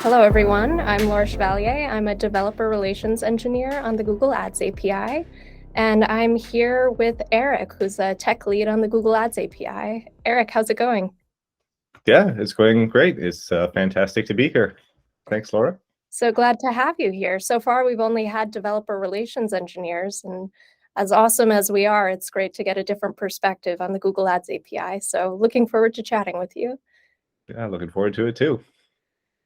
Hello, everyone. I'm Laura Chevalier. I'm a developer relations engineer on the Google Ads API. And I'm here with Eric, who's a tech lead on the Google Ads API. Eric, how's it going? Yeah, it's going great. It's fantastic to be here. Thanks, Laura. So glad to have you here. So far, we've only had developer relations engineers. And as awesome as we are, it's great to get a different perspective on the Google Ads API. So looking forward to chatting with you. Yeah, looking forward to it too.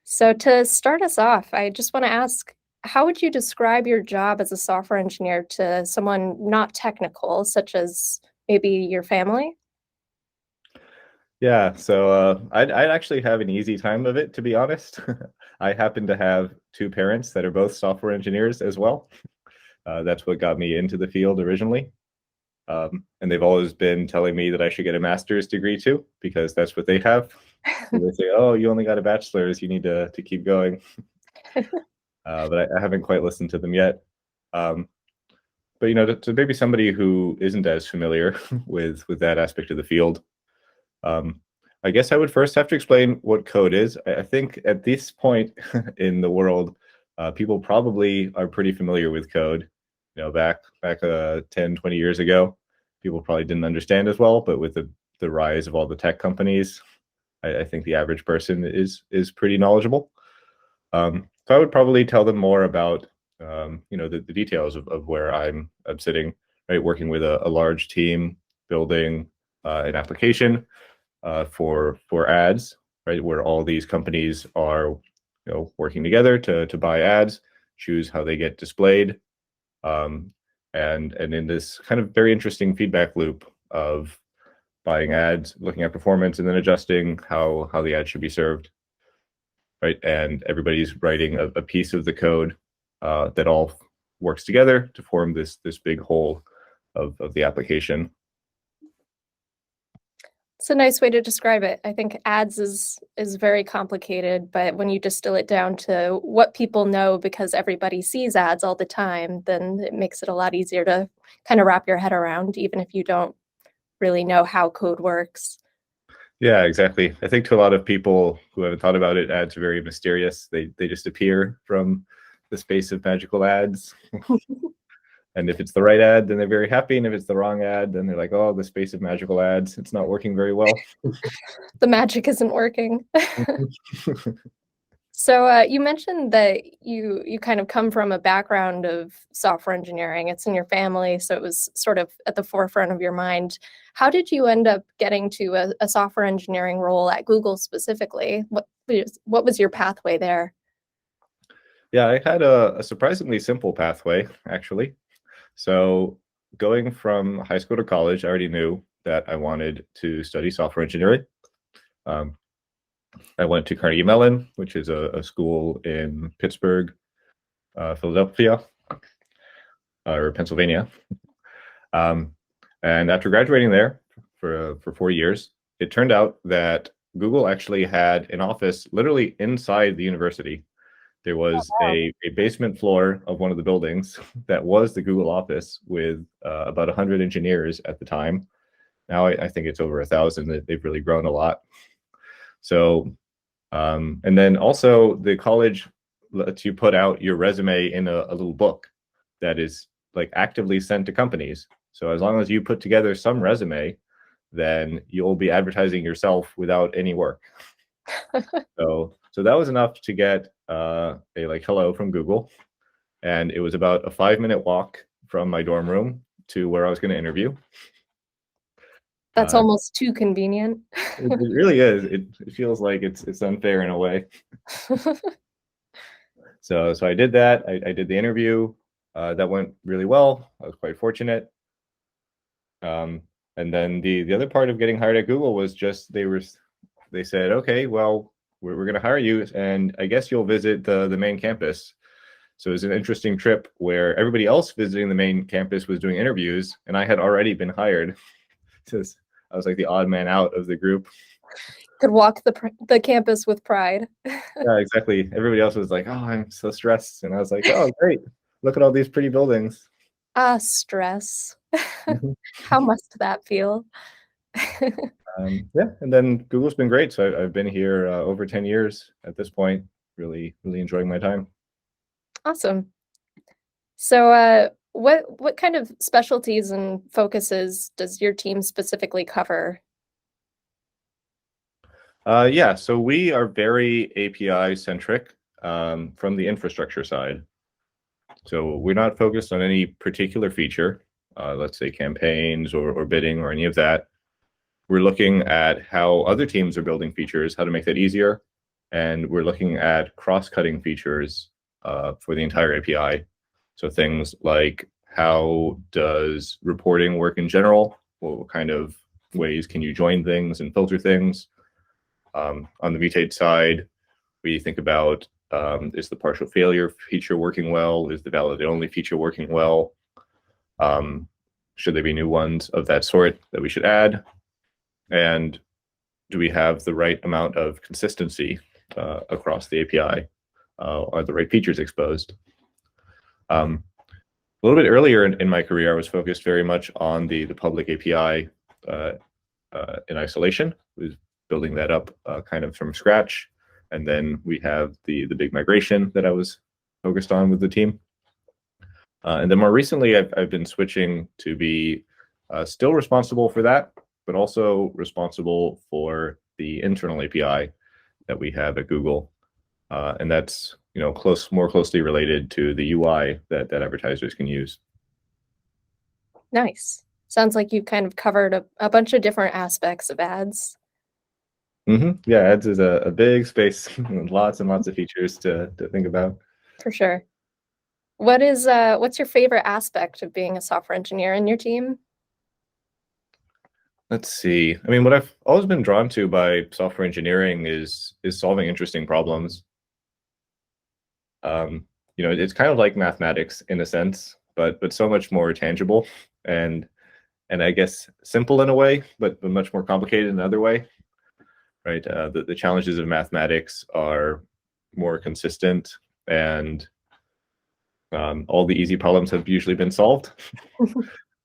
So to start us off, I just want to ask, how would you describe your job as a software engineer to someone not technical, such as maybe your family? Yeah, so I'd actually have an easy time of it, to be honest. I happen to have two parents that are both software engineers as well. That's what got me into the field originally. And they've always been telling me that I should get a master's degree too, because that's what they have. So they say, "Oh, you only got a bachelor's, you need to keep going." But I haven't quite listened to them yet. Um, but to maybe somebody who isn't as familiar with that aspect of the field, um, I guess I would first have to explain what code is. I think at this point in the world, people probably are pretty familiar with code. Back 10, 20 years ago, people probably didn't understand as well, but with the rise of all the tech companies, I think the average person is pretty knowledgeable. So I would probably tell them more about the details of where I'm sitting, right, working with a large team, building an application for ads, right, where all these companies are working together to buy ads, choose how they get displayed, um, and in this kind of very interesting feedback loop of buying ads, looking at performance, and then adjusting how the ad should be served, right? And everybody's writing a piece of the code that all works together to form this big whole of the application. It's a nice way to describe it. I think ads is very complicated, but when you distill it down to what people know because everybody sees ads all the time, then it makes it a lot easier to kind of wrap your head around, even if you don't really know how code works. Yeah, exactly. I think to a lot of people who haven't thought about it, ads are very mysterious. They just appear from the space of magical ads. And if it's the right ad, then they're very happy. And if it's the wrong ad, then they're like, oh, the space of magical ads, it's not working very well. The magic isn't working. So you mentioned that you kind of come from a background of software engineering. It's in your family, so it was sort of at the forefront of your mind. How did you end up getting to a software engineering role at Google specifically? What was your pathway there? Yeah, I had a surprisingly simple pathway, actually. So going from high school to college, I already knew that I wanted to study software engineering. Um, I went to Carnegie Mellon, which is a school in Pittsburgh, Philadelphia, or Pennsylvania. Um, and after graduating there for 4 years, it turned out that Google actually had an office literally inside the university. There was a basement floor of one of the buildings that was the Google office with about 100 engineers at the time. Now I think it's over 1,000. They've really grown a lot. So, and then also the college lets you put out your resume in a little book that is like actively sent to companies. So as long as you put together some resume, then you'll be advertising yourself without any work. So that was enough to get a like hello from Google, and it was about a 5-minute walk from my dorm room to where I was going to interview. That's Uh, almost too convenient. it really is. It feels like it's unfair in a way. So I did that. I did the interview. That went really well. I was quite fortunate. Um, and then the other part of getting hired at Google was just they said, okay, well, we're going to hire you, and I guess you'll visit the main campus. So it was an interesting trip where everybody else visiting the main campus was doing interviews, and I had already been hired. Just I was like the odd man out of the group. Could walk the campus with pride. Yeah, exactly. Everybody else was like, "Oh, I'm so stressed," and I was like, "Oh, great! Look at all these pretty buildings." Ah, stress. Mhm. How must that feel? Yeah, and then Google's been great. So I've been here over 10 years at this point. really enjoying my time. Awesome. So, what kind of specialties and focuses does your team specifically cover? Yeah, so we are very API centric from the infrastructure side. So we're not focused on any particular feature, let's say campaigns or bidding or any of that. We're looking at how other teams are building features, how to make that easier, and we're looking at cross-cutting features for the entire API. So things like how does reporting work in general? What kind of ways can you join things and filter things? On the mutate side, we think about is the partial failure feature working well? Is the validate only feature working well? Should there be new ones of that sort that we should add? And do we have the right amount of consistency across the API? Are the right features exposed? A little bit earlier in my career, I was focused very much on the public API in isolation. I was building that up kind of from scratch. And then we have the big migration that I was focused on with the team. And then more recently, I've been switching to be still responsible for that, but also responsible for the internal API that we have at Google. And that's more closely related to the UI that advertisers can use. Nice. Sounds like you've kind of covered a bunch of different aspects of ads. Yeah, ads is a big space, lots and lots of features to think about. For sure. What's your favorite aspect of being a software engineer in your team? Let's see. I mean, what I've always been drawn to by software engineering is solving interesting problems. It's kind of like mathematics in a sense, but so much more tangible and I guess simple in a way, but much more complicated in another way. Right? The challenges of mathematics are more consistent, and all the easy problems have usually been solved.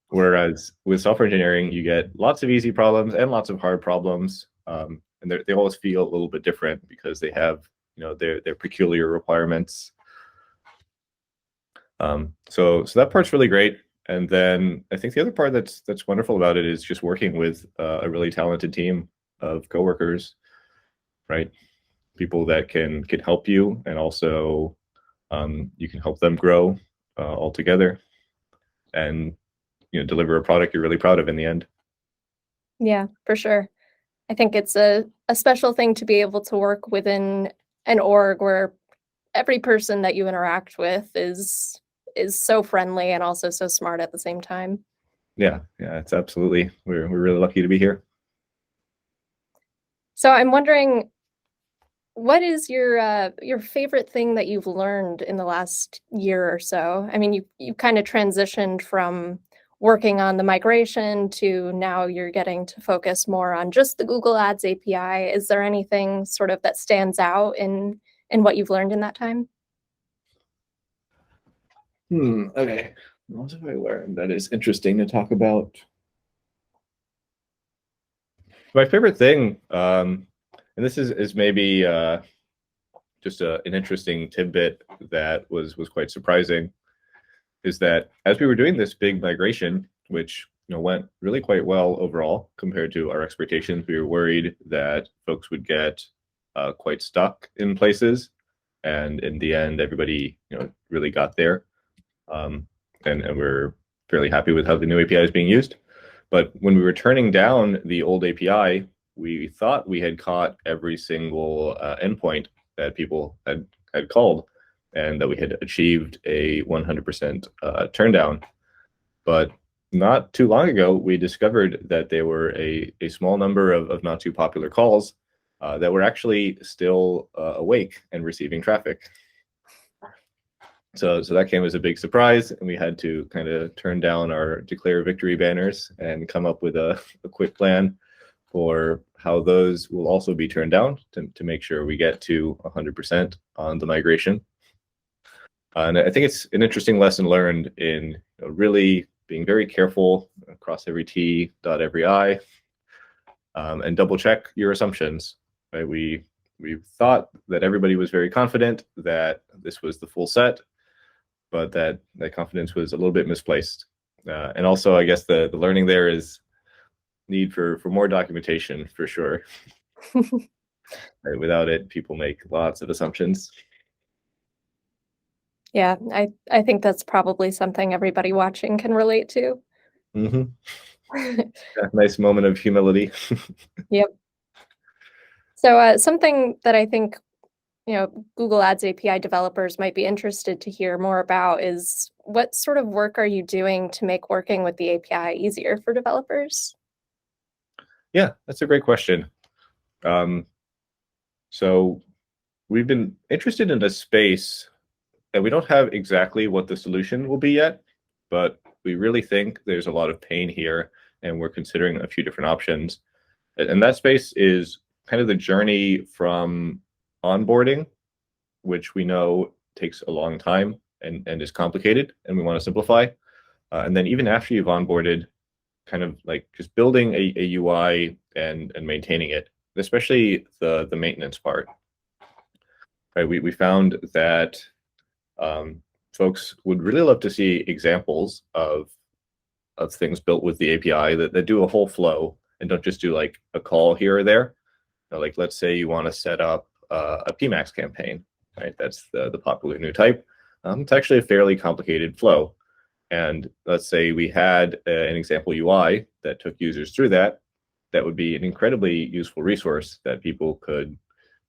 Whereas with software engineering, you get lots of easy problems and lots of hard problems, and they always feel a little bit different because they have their peculiar requirements. So that part's really great. And then I think the other part that's wonderful about it is just working with a really talented team of coworkers, right? People that can help you, and also you can help them grow all together, and deliver a product you're really proud of in the end. Yeah, for sure. I think it's a special thing to be able to work within an org where every person that you interact with is so friendly and also so smart at the same time. Yeah, it's absolutely. We're really lucky to be here. So I'm wondering, what is your favorite thing that you've learned in the last year or so? I mean, you kind of transitioned from working on the migration to now you're getting to focus more on just the Google Ads API. Is there anything sort of that stands out in what you've learned in that time? Okay. What have I learned that is interesting to talk about? My favorite thing, and this is maybe just an interesting tidbit that was quite surprising, is that as we were doing this big migration, which went really quite well overall compared to our expectations, we were worried that folks would get quite stuck in places, and in the end, everybody really got there, and we're fairly happy with how the new API is being used. But when we were turning down the old API, we thought we had caught every single endpoint that people had called, and that we had achieved a 100% turn down. But not too long ago, we discovered that there were a small number of not too popular calls that were actually still awake and receiving traffic. So that came as a big surprise, and we had to kind of turn down our declare victory banners and come up with a quick plan for how those will also be turned down to make sure we get to 100% on the migration. And I think it's an interesting lesson learned in really being very careful, cross every T, dot every I, and double check your assumptions. Right? We we thought that everybody was very confident that this was the full set, but that confidence was a little bit misplaced. And also, I guess the learning there is need for more documentation for sure. Right? Without it, people make lots of assumptions. Yeah, I think that's probably something everybody watching can relate to. Mm-hmm. Yeah, nice moment of humility. Yep. So something that I think, Google Ads API developers might be interested to hear more about is what sort of work are you doing to make working with the API easier for developers? Yeah, that's a great question. Um, so we've been interested in a space that we don't have exactly what the solution will be yet, but we really think there's a lot of pain here, and we're considering a few different options. And that space is kind of the journey from onboarding, which we know takes a long time and is complicated, and we want to simplify. And then even after you've onboarded, kind of like just building a UI and maintaining it, especially the maintenance part. Right, we found that um, folks would really love to see examples of things built with the API that do a whole flow and don't just do like a call here or there. Like let's say you want to set up a PMAX campaign, right? That's the popular new type. It's actually a fairly complicated flow. And let's say we had an example UI that took users through that. That would be an incredibly useful resource that people could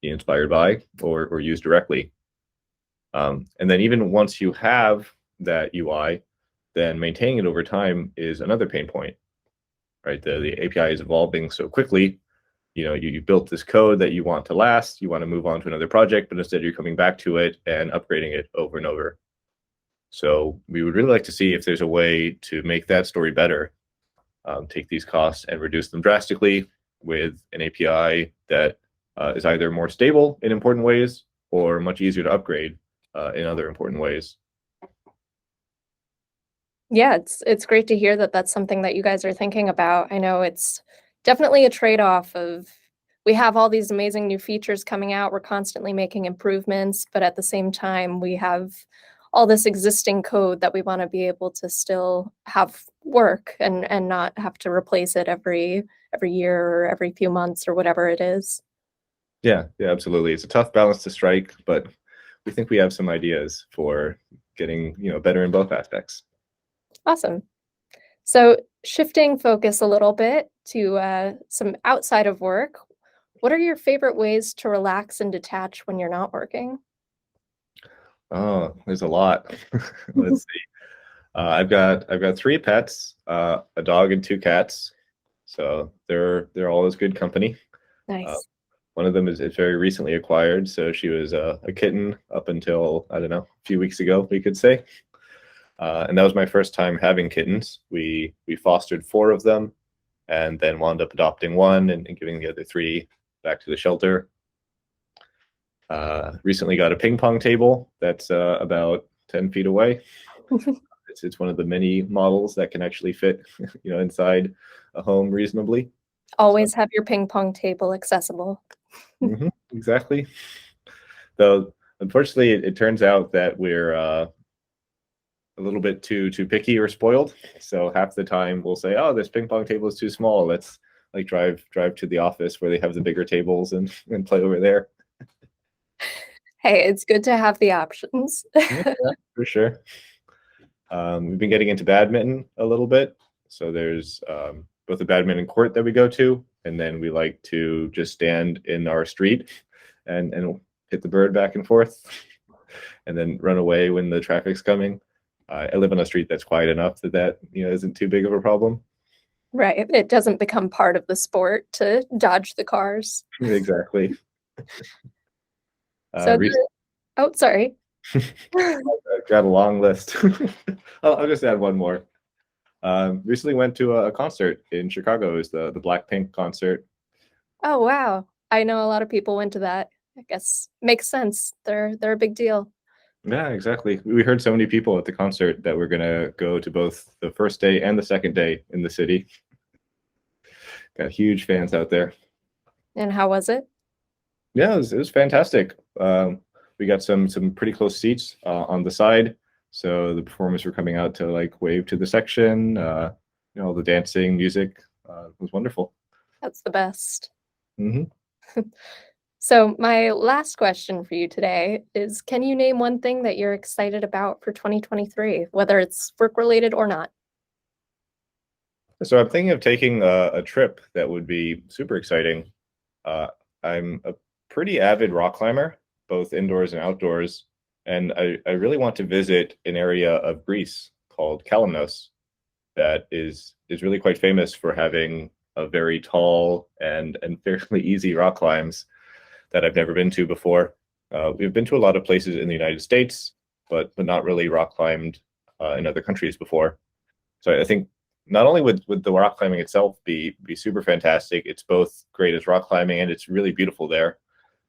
be inspired by or use directly. And then even once you have that UI, then maintaining it over time is another pain point, right? The API is evolving so quickly. You built this code that you want to last, you want to move on to another project, but instead you're coming back to it and upgrading it over and over. So we would really like to see if there's a way to make that story better, take these costs and reduce them drastically with an API that is either more stable in important ways or much easier to upgrade in other important ways. Yeah, it's great to hear that that's something that you guys are thinking about. I know it's definitely a trade-off of we have all these amazing new features coming out, we're constantly making improvements, but at the same time, we have all this existing code that we want to be able to still have work and not have to replace it every year or every few months or whatever it is. Yeah, absolutely. It's a tough balance to strike, but we think we have some ideas for getting better in both aspects. Awesome. So shifting focus a little bit to some outside of work, what are your favorite ways to relax and detach when you're not working? Oh, there's a lot. Let's see. I've got three pets, a dog and two cats. So they're always good company. Uh, Nice. one of them is very recently acquired, so she was a kitten up until I don't know a few weeks ago, we could say. And that was my first time having kittens. We fostered four of them, and then wound up adopting one and giving the other three back to the shelter. Recently got a ping pong table that's about 10 feet away. It's one of the many models that can actually fit, inside a home reasonably. So, Always have your ping pong table accessible. exactly. Though, unfortunately, it turns out that we're a little bit too picky or spoiled. So half the time we'll say, "Oh, this ping pong table is too small. Let's like drive to the office where they have the bigger tables and play over there." Hey, it's good to have the options. Yeah, for sure. We've been getting into badminton a little bit. So there's both a badminton court that we go to, and then we like to just stand in our street and hit the bird back and forth, and then run away when the traffic's coming. I live on a street that's quiet enough that isn't too big of a problem. Right. It doesn't become part of the sport to dodge the cars. Exactly. So Recently, oh, sorry. I've got a long list. I'll just add one more. Recently went to a concert in Chicago. It was the Blackpink concert. Oh, wow. I know a lot of people went to that. I guess makes sense. They're a big deal. Yeah, exactly. We heard so many people at the concert that we're gonna go to both the first day and the second day in the city. Got huge fans out there. And how was it? Yeah, it was fantastic. We got some pretty close seats on the side, so the performers were coming out to like wave to the section. The dancing, music was wonderful. That's the best. Hmm. So, my last question for you today is, can you name one thing that you're excited about for 2023, whether it's work related or not? So I'm thinking of taking a trip that would be super exciting. Uh, I'm a pretty avid rock climber, both indoors and outdoors, and I really want to visit an area of Greece called Kalymnos that is really quite famous for having a very tall and fairly easy rock climbs that I've never been to before. We've been to a lot of places in the United States, but not really rock climbed in other countries before. So I think not only would the rock climbing itself be super fantastic, it's both great as rock climbing and it's really beautiful there.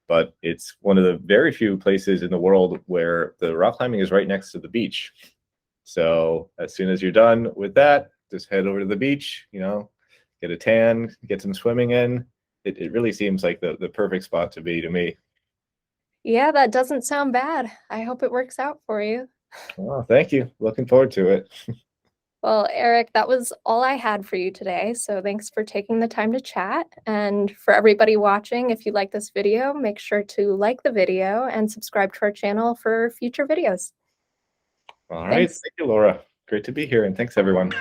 But it's one of the very few places in the world where the rock climbing is right next to the beach. So as soon as you're done with that, just head over to the beach, get a tan, get some swimming in. It really seems like the perfect spot to be to me. Yeah, that doesn't sound bad. I hope it works out for you. Oh, thank you. Looking forward to it. Well, Eric, that was all I had for you today. So thanks for taking the time to chat. And for everybody watching, if you like this video, make sure to like the video and subscribe to our channel for future videos. All right. Thanks. Thank you, Laura. Great to be here, and thanks everyone.